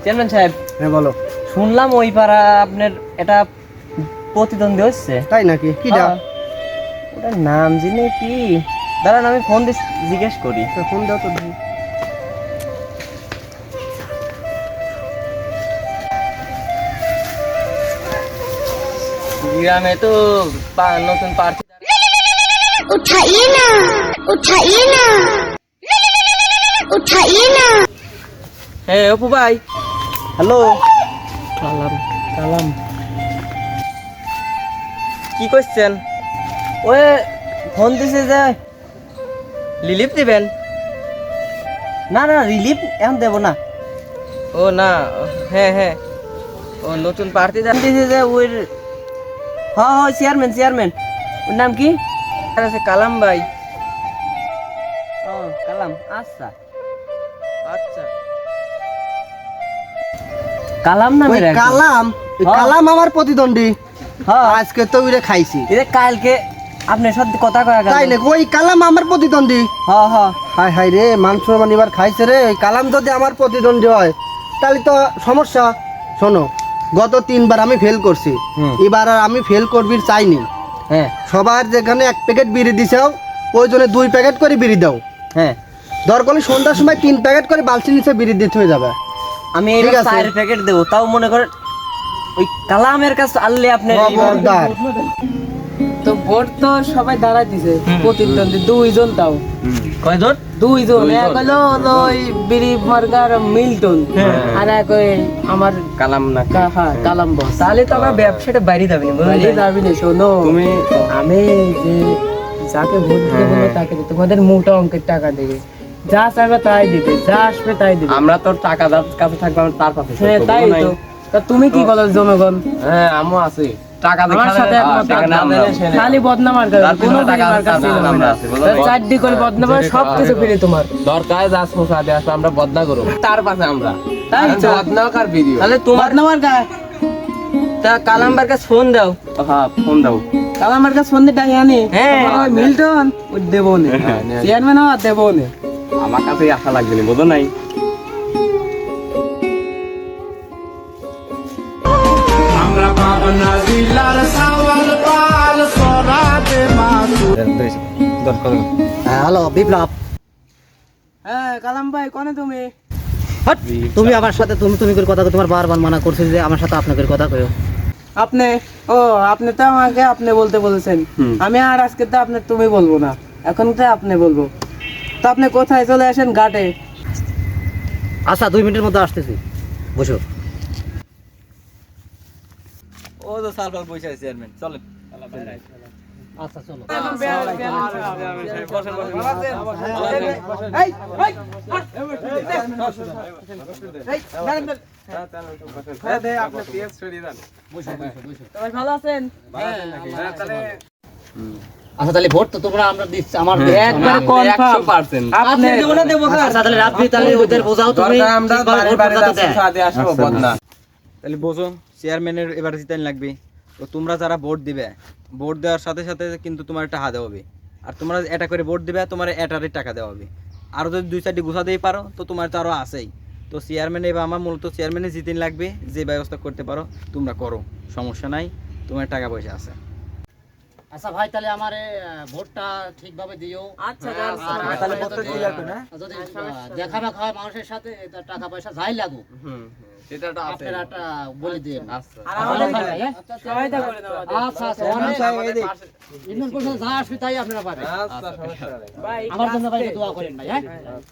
Chairman সাহেব, হ্যাঁ বলো। শুনলাম ওই পাড়া আপনার এটা প্রতিদ্বন্দ্বী হচ্ছে। তাই নাকি? কি যা? ওটার নাম জানি কি, দাঁড়ান আমি ফোন দিয়ে জিজ্ঞেস করি। ফোন দাও তো দেখি। গ্রামে তো নতুন প্রার্থী। उठाइए ना उठाइए ना उठाइए ना। হ্যাঁ অপু ভাই। হ্যালো। কালাম কালাম কি করছেন? ওই ফোন দিছে যে রিলিফ দিবেন। না না, রিলিফ এখন দেব না। ও না, হ্যাঁ হ্যাঁ, ও নতুন প্রার্থী দিছে যে ওই। হ্যাঁ হ্যাঁ, চেয়ারম্যান চেয়ারম্যান, ওর নাম কি? আছে কালাম ভাই। ও কালাম, আচ্ছা আচ্ছা। কালাম নামে ওই কালাম, ওই হ্যাঁ। কালাম আমার প্রতিদ্বন্দ্বী। হ্যাঁ আজকে তো উইরে খাইছি। এটা কালকে আপনি সত্যি কথা কয়া গেল। তাই নাকি? ওই কালাম আমার প্রতিদ্বন্দ্বী। হ্যাঁ হ্যাঁ। হায় হায় রে, মান সম্মান এবার খাইছে রে। ওই কালাম যদি আমার প্রতিদ্বন্দ্বী হয় তাহলে তো সমস্যা। শোনো, গত 3 বার আমি ফেল করছি, এবার আর আমি ফেল করবি চাইনি। হ্যাঁ সবার যেখানে 1 প্যাকেট বিড়ি দিছাও, ওই জন্য 2 প্যাকেট করে বিড়ি দাও। হ্যাঁ, দরকার হলে সন্ধ্যার সময় 3 প্যাকেট করে বালতির নিচে বিড়ি দিতে হয়ে যাবে। আমি এই ঠিক আছে। 4 প্যাকেট দেবো, তাও মনে করেন ওই কালামের কাছে আনলে আপনি। খবরদার। তো ভোট তো সবাই দাঁড়াই দিছে প্রতিদ্বন্দ্বী 2 জন, তাও কয়জন? 2 জন। এক হলো ওই বিড়ি মার্গার মিল্টন, আর এক ওই আমার কালাম না হ্যাঁ কালাম বস। তাহলে তো আমার ব্যবসাটা বাইরে যাবে না, বাইরে যাবি না। শোনো, তুমি আমি যে যাকে ভোট দিতে বলবো তাকে দিতে, তোমাদের মোটা অঙ্কের টাকা দেবে, যা চাইবে তাই দিবে, যা আসবে তাই দিবে। আমরা তো টাকা যার কাছে থাকবে আমরা তার পাশে হ্যাঁ থাকবো, তাই বুঝো নাই? তো। তা তুমি কি বলো জনগণ? হ্যাঁ আমও আছি, টাকা আমার সাথে একমত না। খালি বদনাম আর করবে, কোনো টাকা মার্কা ছিল না। আমরা আছি, বুঝো নাই? চারটি করে বদনাম আর সব কিছু ফিরে তোমার। দরকার যা সোসা দিয়ে আসলে আমরা বদনা করব তার পাশে আমরা। তাই তো। বদনাকার ভিডিও তাহলে তোমার বদনাম আর গায়। তা কালামবার কাছে ফোন দাও। হ্যাঁ ফোন দাও। কাল আমার কাছে ফোন দিয়ে আনি। হ্যাঁ। ওই মিল্টন ওই দেবো নে, চেয়ারম্যান আর দেবো নে। আমার কাছে আশা লাগবে না, বুঝো নাই? হ্যালো বিপ্লব। হ্যাঁ কালাম ভাই, কোনে তুমি? হট, তুমি আমার সাথে তুমি তুমি করে কথা কও। তোমার বারবার মানা করছি যে আমার সাথে আপনাকে কথা কইও। আপনি, ও আপনি তো আমাকে আপনি বলতে বলেছেন, আমি আর আজকে তো আপনি তুমি বলবো না, এখন তো আপনি বলবো। তো আপনি কোথায় চলে আসেন? ঘাটে। আচ্ছা 2 মিনিটের মধ্যে আসতেছি, বসো। ও তো সালফাল পয়সা চেয়ারম্যান, চলেন। আচ্ছা চলো। সবাই ভালো আছেন? আচ্ছা তাহলে ভোট তো তোমরা আমরা দিচ্ছি আমার একবারে কনফার্ম 100%। আপনি দেবো না দেবো না। আচ্ছা তাহলে রাত্রি তাহলে ওদের বোঝাও তুমি আমরা কিভাবে বাড়ি ভোট বাড়ি বোঝাতে যাচ্ছি, দেয়। সাথে আসবো বদনা। তাহলে বোঝো, চেয়ারম্যানের এবার জিতান লাগবে। তো তোমরা যারা ভোট দিবে, ভোট দেওয়ার সাথে সাথে কিন্তু তোমার টাকা দেওয়া হবে। আর তোমরা এটা করে ভোট দিবে, তোমার এটারে টাকা দেওয়া হবে। আরও যদি 2-4টি গুছা দিয়ে পারো তো তোমার তো আরও আছেই। তো চেয়ারম্যান এবার আমার মূলত চেয়ারম্যানে জিতিন লাগবে। যে ব্যবস্থা করতে পারো তোমরা করো, সমস্যা নাই, তোমার টাকা পয়সা আছে। আচ্ছা ভাই, তাহলে আমারে ভোটটা ঠিকভাবে দিও। আচ্ছা তাহলে ভোটটা দিয়ে রাখো না। যদি দেখা না হয় মানুষের সাথে, তা টাকা পয়সা যাই লাগুক সেটা তো আছে। আপনারা একটা বলে দিন। আচ্ছা। আর আমাদের হ্যাঁ? সহায়তা করে দাও আমাদের। আচ্ছা আচ্ছা, ইউনিয়ন পরিষদ যা আসবে তাই আপনারা পাবেন। আচ্ছা সমস্যা নাই। ভাই আমার জন্য ভাই দোয়া করেন ভাই। হ্যাঁ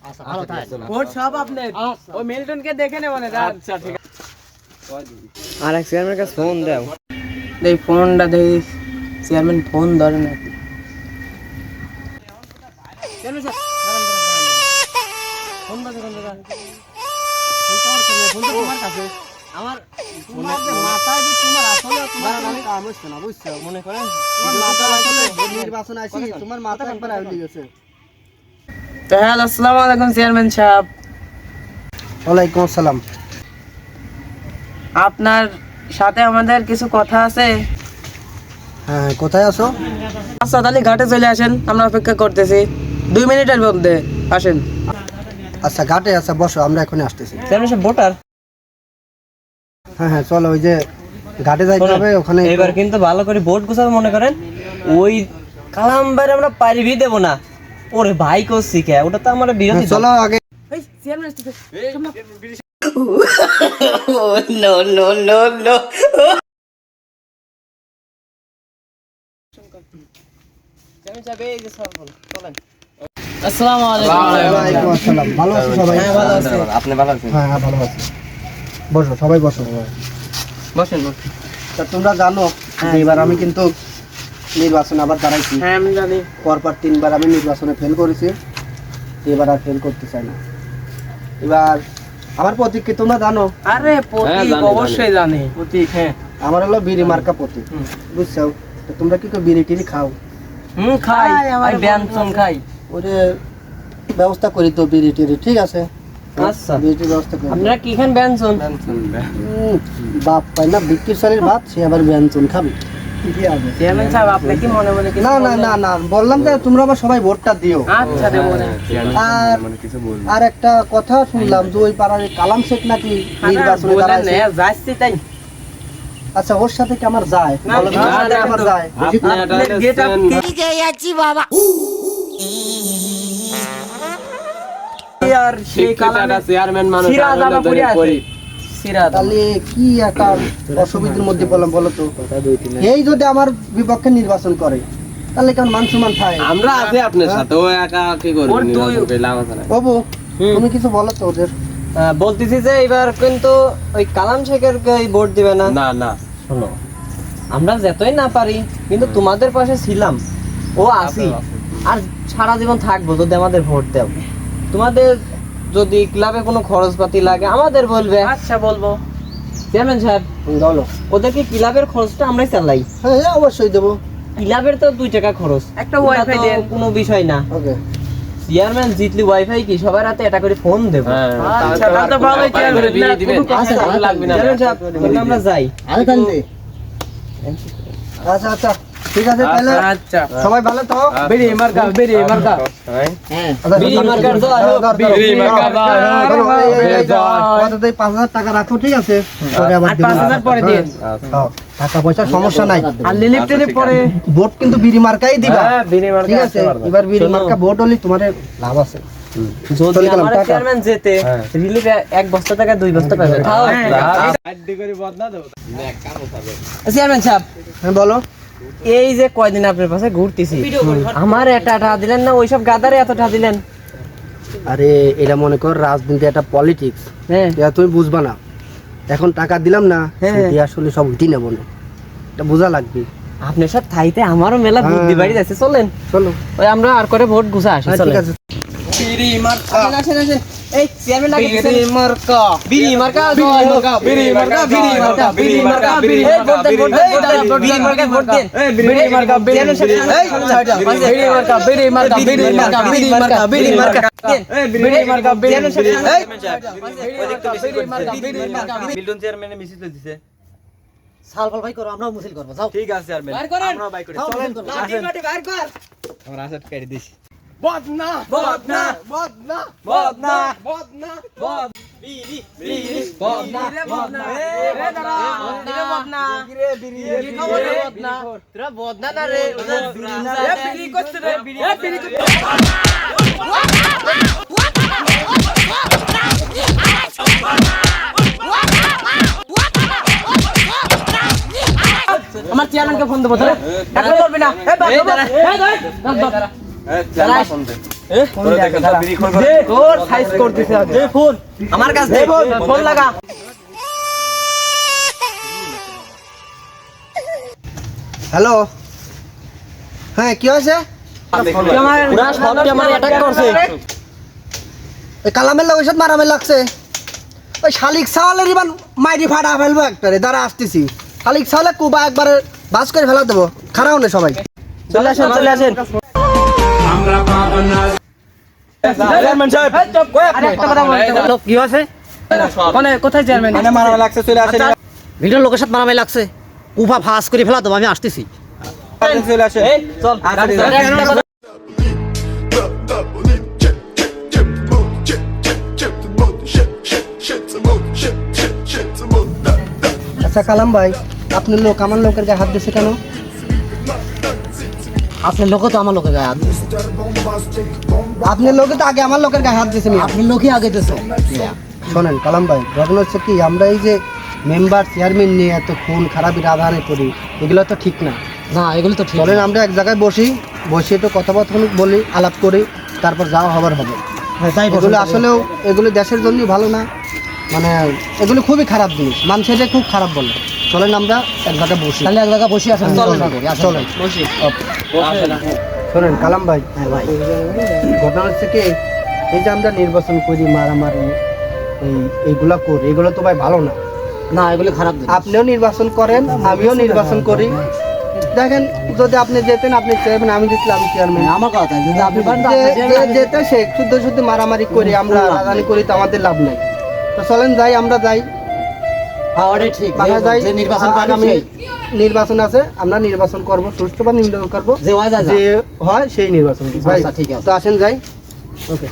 আচ্ছা, ভালো থাকেন। ভোট সব আপনার। আচ্ছা। ওই মিল্টনকে দেখে নেব না। আচ্ছা ঠিক আছে। আর এক চেয়ারম্যানের কাছে ফোন দাও। এই ফোনটা দেই, চেয়ারম্যান ফোন ধরে না। আমার মাথায় তোমার আসলে তোমার কাম হচ্ছে না, বুঝছো? মনে করেন মাথা আসলে নির্বাচন আসি, তোমার মাথা একবার আউলি গেছে। তো হ্যাঁ, আসসালামু আলাইকুম চেয়ারম্যান সাহেব। ওয়ালাইকুম আসসালাম। আপনার সাথে আমাদের কিছু কথা আছে। হ্যাঁ, কোথায় আছো? আচ্ছা তাহলে ঘাটে চলে আসেন, আমরা অপেক্ষা করতেছি। 2 মিনিটের মধ্যে আসেন। আচ্ছা ঘাটে, আচ্ছা বসো, আমরা এখনই আসতেছি। চেয়ারম্যান সাহেব ভোটার হ্যাঁ হ্যাঁ চলো, ওই যে ঘাটে যাইতে হবে ওখানে। এবার কিন্তু ভালো করে বোর্ড গুছাবে, মনে করেন ওই কালাম বাইরে আমরা পারিবি দেব না। ওরে ভাই করছি কে, ওটা তো আমার বিরোধী হ্যাঁ, চলো আগে। এই চেয়ারম্যান আসতেছে আসসালামু ওয়ালাইকুম আসসালাম। ভালো আছো সবাই? হ্যাঁ ভালো আছে। আপনি ভালো আছেন? হ্যাঁ হ্যাঁ ভালো আছি। বসো, সবাই বসো। বসেন। তা তোমরা জানো যে এবার আমি কিন্তু নির্বাচনে আবার দাঁড়াইছি। হ্যাঁ আমি জানি। পরপর 3বার আমি নির্বাচনে ফেল করেছি, এবার আর ফেল করতে চাই না। এবার আমার প্রতীক কি তোমরা জানো? আরে প্রতীক অবশ্যই জানি। প্রতীক হ্যাঁ আমার হলো বিড়ি মার্কা প্রতীক, বুঝছো? তো তোমরা কি বিড়ি টিড়ি খাও? খাই, আমি ব্যঞ্জন খাই। ওরে ব্যবস্থা করি তো বিড়ি টিড়ি, ঠিক আছে? আচ্ছা বিড়িটির ব্যবস্থা করি। আপনারা কি খান? ব্যঞ্জন। বাপ পায় না বিক্রির সালের ভাত, সে আবার ব্যঞ্জন খাবে। কি আছে? চেয়ারম্যান সাহেব আপনি কি মনে মনে কিছু না না না না, বললাম যে তোমরা আবার সবাই ভোটটা দিও। আচ্ছা দেবো না। আর আর একটা কথা শুনলাম যে ওই পাড়ার এই কালাম শেখ নাকি নির্বাচনে বলেন দাঁড়াইছে। না, যাচ্ছি তাই। আচ্ছা, ওর সাথে কি আমার যায়? না, বলো তো, না, ওর সাথে না, আমার কিন্তু যায়? আপনার get up কি আর সেই কালামে চেয়ারম্যান মানুষ সিরাজ আবার পড়ে আছে। সিরাজ তাহলে কি একটা অসুবিধার মধ্যে বললাম বলো তো? এই যদি আমার বিপক্ষে নির্বাচন করে তাহলে কেমন মান সম্মান থাকে? আমরা আছি আপনার সাথে, ও একা কি করবে? ওর দুই- নির্বাচন করে লাভ আছে না। বাবু তুমি কিছু বলো তো ওদের। বলতেছি যে এবার কিন্তু ওই কালাম শেখের ভোট দিবে না। না না, শোনো, আমরা যতই না পারি কিন্তু তোমাদের পাশে ছিলাম, ও আসি আর সারা জীবন থাকবো যদি আমাদের ভোট দাও। তোমাদের যদি ক্লাবে কোনো খরচপাতি লাগে আমাদের বলবে। আচ্ছা বলবো। চেয়ারম্যান সাহেব বলো। ওদেরকে ক্লাবের খরচটা আমরাই চালাই। হ্যাঁ হ্যাঁ, অবশ্যই দেবো। ক্লাবের তো 2 টাকা খরচ, একটা ওটা ওয়াইফাই তো দেন। কোনো বিষয় না। ওকে। চেয়ারম্যান জিতলি ওয়াইফাই কি সবার হাতে এটা করে ফোন দেবো। হ্যাঁ, আচ্ছা তাহলে তো ভালোই চেয়ারম্যান বিয়ে দিবেন। কোনো কথা আচ্ছা, নাই। লাগবে না। চেয়ারম্যান সাহেব তাহলে আমরা যাই। আচ্ছা আচ্ছা, ঠিক আছে তাহলে। আচ্ছা সবাই ভালো তো? বেরি মার্কা হ্যাঁ। বিড়ি মার্কার জয় হোক, বিড়ি মার্কার জয় হোক। 5,000 টাকা রাখো, ঠিক আছে? পরে আবার আর দেবো। 5,000 পরে দিন। হ্যাঁ, টাকা পয়সার সমস্যা নাই। আর লিলিপ টিলিপ পরে। ভোট কিন্তু বিড়ি মার্কাই দিবা, হ্যাঁ বিড়ি মার্কা ঠিক আছে? এবার বিড়ি শোনো। মার্কা ভোট হলে তোমার লাভ আছে। যদি চলে গেলাম, আমার টাটা। চেয়ারম্যান জেতে রিলিফ 1 বস্তা টাকা 2 বস্তা পাবে। চেয়ারম্যান সাহেব হ্যাঁ বলো। এই যে কয়দিন আপনার পাশে ঘুরতেছি, আমার এটা টাকা দিলেন না, ওইসব গাদারে এত টাকা দিলেন। আরে এটা মনে কর রাজনীতি একটা পলিটিক্স, হ্যাঁ এটা তুমি বুঝবা না। এখন টাকা দিলাম না, হ্যাঁ। সুদি আসলে সব উঠি নেবো না, এটা বোঝা লাগবে। আপনার সব থাইতে আমারও মেলা বুদ্ধি বাড়ি যাচ্ছে, চলেন চলো। ওই আমরা আর করে ভোট গুছা আসি। হ্যাঁ, ঠিক আছে। আসেন, আসেন, আসেন। এই চেয়ারম্যান আগে পিছনে। বিড়ি মার্কা বিড়ি মার্কা জয় হোক। বিড়ি মার্কা, বিড়ি মার্কা, বিড়ি মার্কা, বিড়ি এই ভোট দেন, ভোট দেন, ভোট দেন, বিড়ি মার্কায় ভোট দেন। বিড়ি মার্কা, চেয়ারম্যান সাহেব, বিড়ি মার্কা, বিড়ি মার্কা, বিড়ি মার্কা, বিড়ি মার্কা, বিড়ি মার্কা, বিড়ি মার্কা, বিড়ি মার্কা, মিল্টন চেয়ারম্যানে মিছিল দিছে। সালফাল ভাই করো, আমরাও মুসিল করবো, যাও। ঠিক আছে চেয়ারম্যান, আমরাও বাই করি। চলেন, আসেন। আমরা আসাদ কেটে দিছি। বদনা, বদনা, বদনা, বদনা, বদনা, বদ, বিড়ি, বিড়ি, বদনা, বদনা। রে দাঁড়া, রে বদনা। কি খবর রে বদনা? তোরা বদনা না রে, ওদের বিড়ি না। এ বিড়ি করছে রে, বিড়ি করছে। আমার চেয়ারম্যানকে ফোন দেবো, ধরে টাকা ধরবি না। এই দাঁড়া, এই দাঁড়া। চেয়ারম্যান শুনতে। তোরা দেখেন তো বিড়ি খোর দে, তোর সাইজ করতেছে আগে। দে ফোন, আমার কাছে দে ফোন লাগা। হ্যালো, হ্যাঁ কি হয়েছে? পুরা সবকে আমার অ্যাটাক করছে। ওই কালামের লোক সাথে মারামারি লাগছে। ওই শালিক সাওয়ালের ইবান মাইরি ফাটা ফেলবো একটারে, দ্বারা আসতেছি। শালিক সাওয়ালে কুবা একবারে বাস করে ফেলা দেবো। খারাপ না সবাই, চলে আসেন, চলে আসেন। চেয়ারম্যান সাহেব, আরে একটা কথা বলতে বলো, কি হয়েছে? কোনে কোথায় চেয়ারম্যান? মানে মারা লাগছে, চলে আসেন। ভিডিও লোকের সাথে মারামারি লাগছে, কুবা ফাঁস করে ফেলা দেবো, আমি আসতেছি। চলে আসেন। এই চল, গাড়ি ধর। একটা কথা- আচ্ছা কালাম ভাই, আপনার লোক আমার লোকের গায়ে হাত দিয়েছে কেন? আপনার লোকে তো আমার লোকের গায়ে হাত দিয়েছে। আপনার লোকে তো আগে আমার লোকের গায়ে হাত দিয়েছে মিয়া। আপনার লোকই আগে দিয়েছে। শোনেন কালাম ভাই, ঘটনা হচ্ছে কি, আমরা এই যে মেম্বার চেয়ারম্যান নিয়ে এত খুন খারাপি রাধাহানি করি, এগুলো তো ঠিক না। না এগুলো তো ঠিক চলেন না। আমরা এক জায়গায় বসি, বসে একটু কথাবার্তা বলি, আলাপ করি, তারপর যাওয়া হবার হবে। হ্যাঁ, তাই এগুলো পছন্দ করি। আসলেও এগুলো দেশের জন্যই ভালো না, মানে এগুলো খুবই খারাপ জিনিস, মানুষের খুব খারাপ বলে। চলেন আমরা এক জায়গায় বসি। তাহলে এক জায়গায় বসে আসেন, চলেন, আলোচনা করি, আসেন। চলেন। বসি শোনেন কালাম ভাই, হ্যাঁ ভাই, ঘটনা হচ্ছে কি, এই যে আমরা নির্বাচন করি, মারামারি এইগুলা করি, এগুলো তো ভাই ভালো না। না এগুলো খারাপ জিনিস। আপনিও নির্বাচন করেন, আমিও নির্বাচন করি। দেখেন, যদি আপনি যেতেন আপনি চেয়ারম্যান, আমি জিতলে আমি চেয়ারম্যান। হ্যাঁ, আমার কথা যদি আপনি পারেন তো যে আপনি চেয়ারম্যান, যেতে সে শুদ্ধ শুদ্ধ মারামারি করি, আমরা রাজধানী করি, তো আমাদের লাভ নাই। তো চলেন যাই, আমরা যাই, হ্যাঁ, ওটাই ঠিক। বাসায় যাই। যে নির্বাচন পারবে আগামী সেই। নির্বাচন আছে, আমরা নির্বাচন করব, সুষ্ঠুভাবে নির্বাচন করব, যে হয় যায় যে হয় সেই নির্বাচন করব। ভাই আচ্ছা, ঠিক আছে। তো আসেন যাই। ওকে।